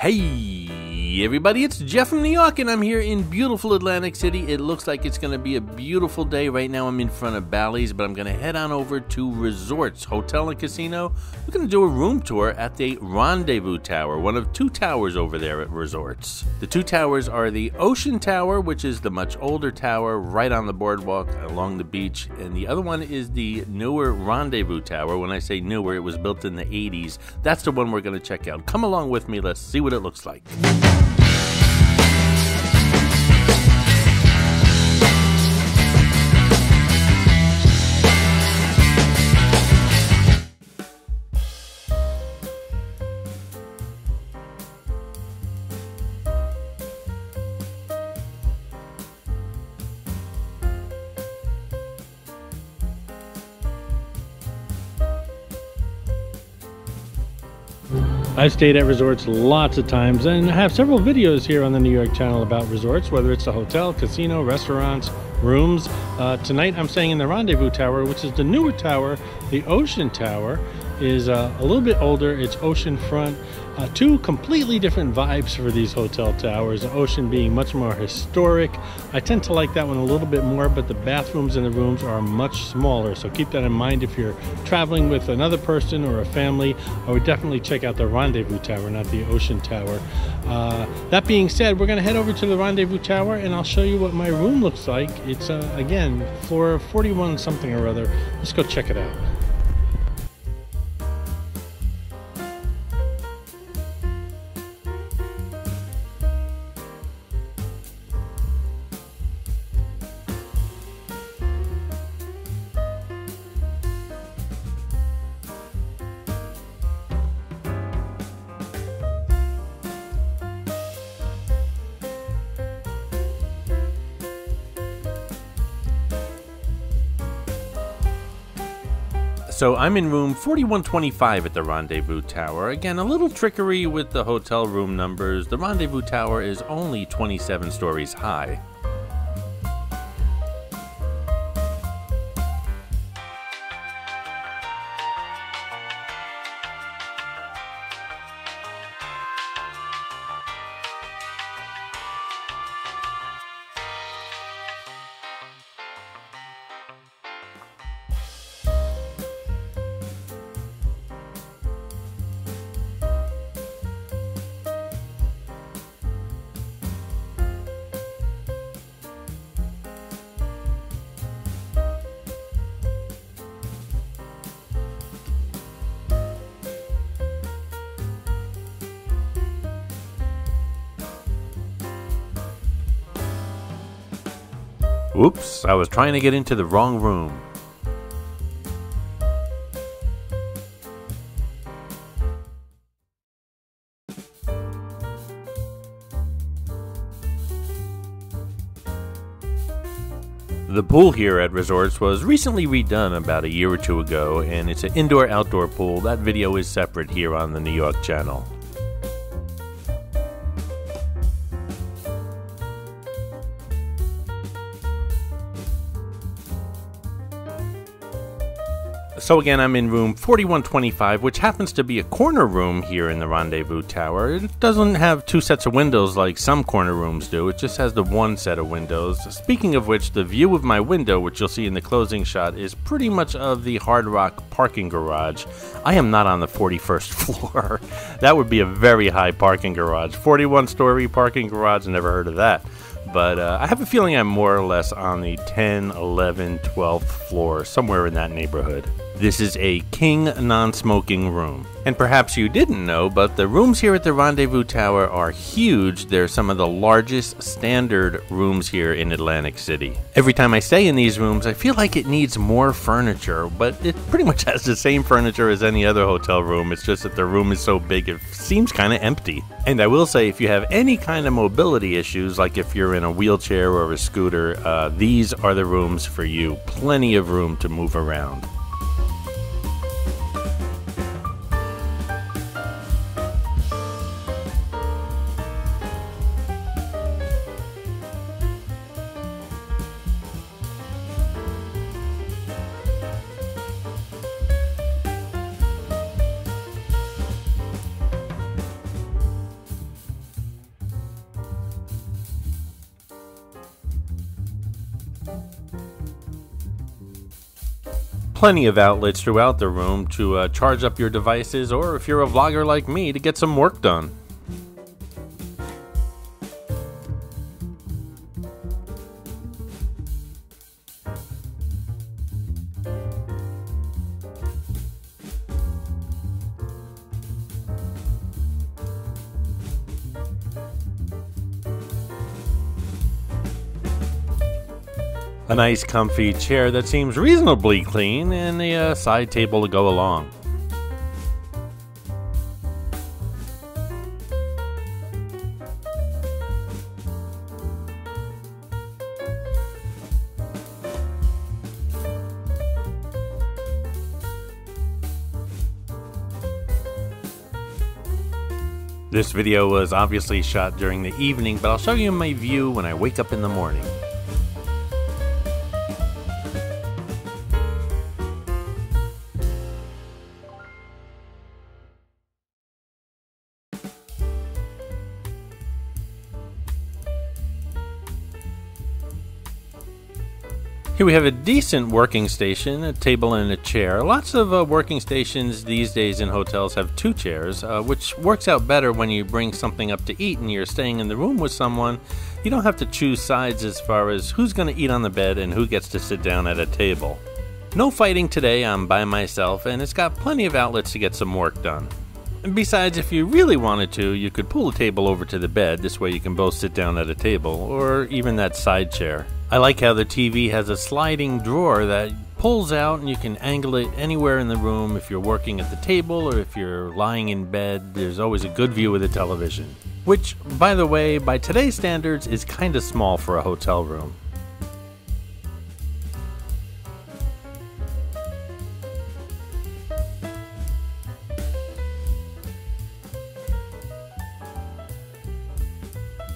Hey everybody, it's Jeff from New York and I'm here in beautiful Atlantic City. It looks like it's going to be a beautiful day. Right now I'm in front of Bally's, but I'm going to head on over to Resorts Hotel and Casino. We're going to do a room tour at the Rendezvous Tower, one of two towers over there at Resorts. The two towers are the Ocean Tower, which is the much older tower right on the boardwalk along the beach, and the other one is the newer Rendezvous Tower. When I say newer, it was built in the 80s. That's the one we're going to check out. Come along with me, let's see what it looks like. I've stayed at resorts lots of times and have several videos here on the New York channel about resorts, whether it's a hotel, casino, restaurants, rooms. Tonight I'm staying in the Rendezvous Tower, which is the newer tower. The Ocean Tower is a little bit older. It's oceanfront. Two completely different vibes for these hotel towers. The Ocean being much more historic. I tend to like that one a little bit more, but the bathrooms in the rooms are much smaller. So keep that in mind if you're traveling with another person or a family. I would definitely check out the Rendezvous Tower, not the Ocean Tower. That being said, we're going to head over to the Rendezvous Tower and I'll show you what my room looks like. It's again, floor 41 something or other. Let's go check it out. So I'm in room 4125 at the Rendezvous Tower. Again, a little trickery with the hotel room numbers. The Rendezvous Tower is only 27 stories high. Oops, I was trying to get into the wrong room. The pool here at Resorts was recently redone about a year or two ago, and it's an indoor-outdoor pool. That video is separate here on the New York channel. So again, I'm in room 4125, which happens to be a corner room here in the Rendezvous Tower. It doesn't have two sets of windows like some corner rooms do. It just has the one set of windows. Speaking of which, the view of my window, which you'll see in the closing shot, is pretty much of the Hard Rock parking garage. I am not on the 41st floor. That would be a very high parking garage. 41-story parking garage, never heard of that. But I have a feeling I'm more or less on the 10, 11, 12th floor, somewhere in that neighborhood. This is a king non-smoking room. And perhaps you didn't know, but the rooms here at the Rendezvous Tower are huge. They're some of the largest standard rooms here in Atlantic City. Every time I stay in these rooms, I feel like it needs more furniture, but it pretty much has the same furniture as any other hotel room. It's just that the room is so big, it seems kind of empty. And I will say, if you have any kind of mobility issues, like if you're in a wheelchair or a scooter, these are the rooms for you. Plenty of room to move around. plenty of outlets throughout the room to charge up your devices, or if you're a vlogger like me, to get some work done. A nice comfy chair that seems reasonably clean, and a side table to go along. This video was obviously shot during the evening, but I'll show you my view when I wake up in the morning. Here we have a decent working station, a table and a chair. Lots of working stations these days in hotels have 2 chairs, which works out better when you bring something up to eat and you're staying in the room with someone. You don't have to choose sides as far as who's going to eat on the bed and who gets to sit down at a table. No fighting today, I'm by myself, and it's got plenty of outlets to get some work done. And besides, if you really wanted to, you could pull the table over to the bed. This way you can both sit down at a table, or even that side chair. I like how the TV has a sliding drawer that pulls out and you can angle it anywhere in the room. If you're working at the table or if you're lying in bed, there's always a good view of the television. Which, by the way, by today's standards is kind of small for a hotel room.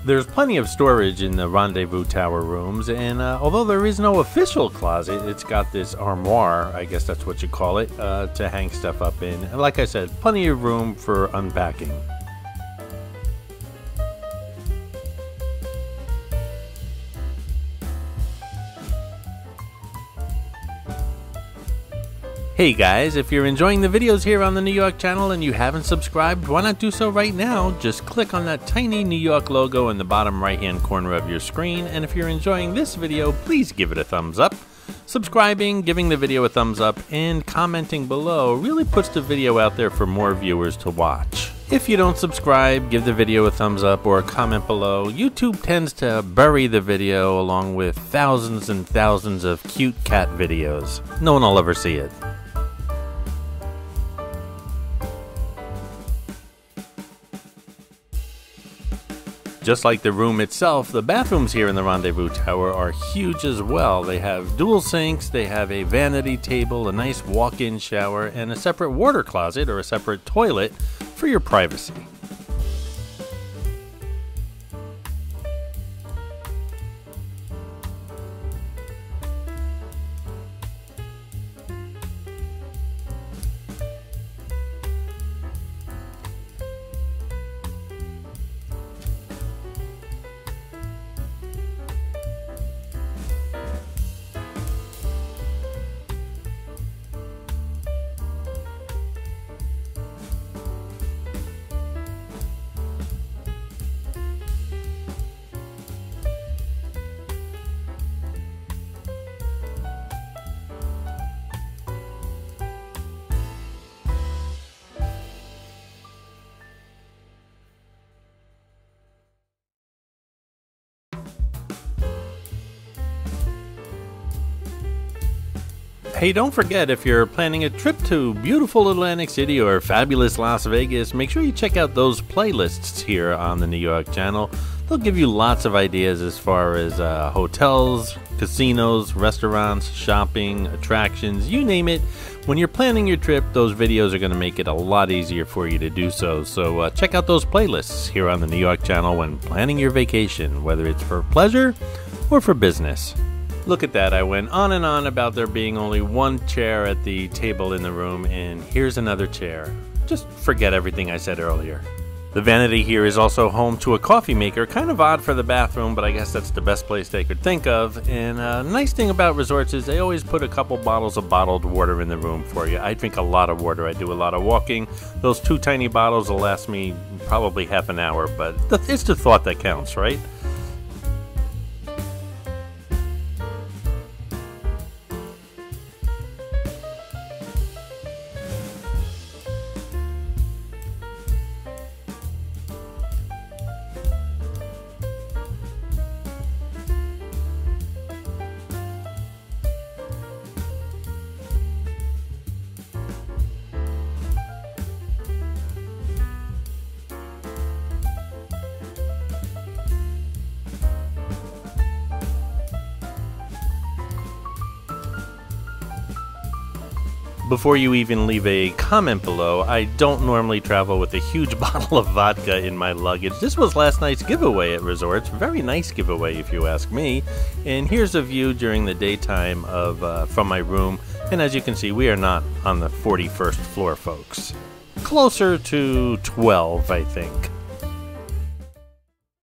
There's plenty of storage in the Rendezvous Tower rooms, and although there is no official closet, it's got this armoire, I guess that's what you call it, to hang stuff up in. And like I said, plenty of room for unpacking. Hey guys, if you're enjoying the videos here on the New York channel and you haven't subscribed, why not do so right now? Just click on that tiny New York logo in the bottom right hand corner of your screen, and if you're enjoying this video, please give it a thumbs up. Subscribing, giving the video a thumbs up, and commenting below really puts the video out there for more viewers to watch. If you don't subscribe, give the video a thumbs up or a comment below. YouTube tends to bury the video along with thousands and thousands of cute cat videos. No one will ever see it. Just like the room itself, the bathrooms here in the Rendezvous Tower are huge as well. They have dual sinks, they have a vanity table, a nice walk-in shower, and a separate water closet or a separate toilet for your privacy. Hey, don't forget, if you're planning a trip to beautiful Atlantic City or fabulous Las Vegas, make sure you check out those playlists here on the New York channel. They'll give you lots of ideas as far as hotels, casinos, restaurants, shopping, attractions, you name it. When you're planning your trip, those videos are going to make it a lot easier for you to do so. So check out those playlists here on the New York channel when planning your vacation, whether it's for pleasure or for business. Look at that, I went on and on about there being only one chair at the table in the room, and here's another chair. Just forget everything I said earlier. The vanity here is also home to a coffee maker, kind of odd for the bathroom, but I guess that's the best place they could think of. And a nice thing about resorts is they always put a couple bottles of bottled water in the room for you. I drink a lot of water. I do a lot of walking. Those 2 tiny bottles will last me probably half an hour, but it's the thought that counts, right? Before you even leave a comment below, I don't normally travel with a huge bottle of vodka in my luggage. This was last night's giveaway at resorts. Very nice giveaway if you ask me. And here's a view during the daytime of from my room. And as you can see, we are not on the 41st floor, folks. Closer to 12, I think.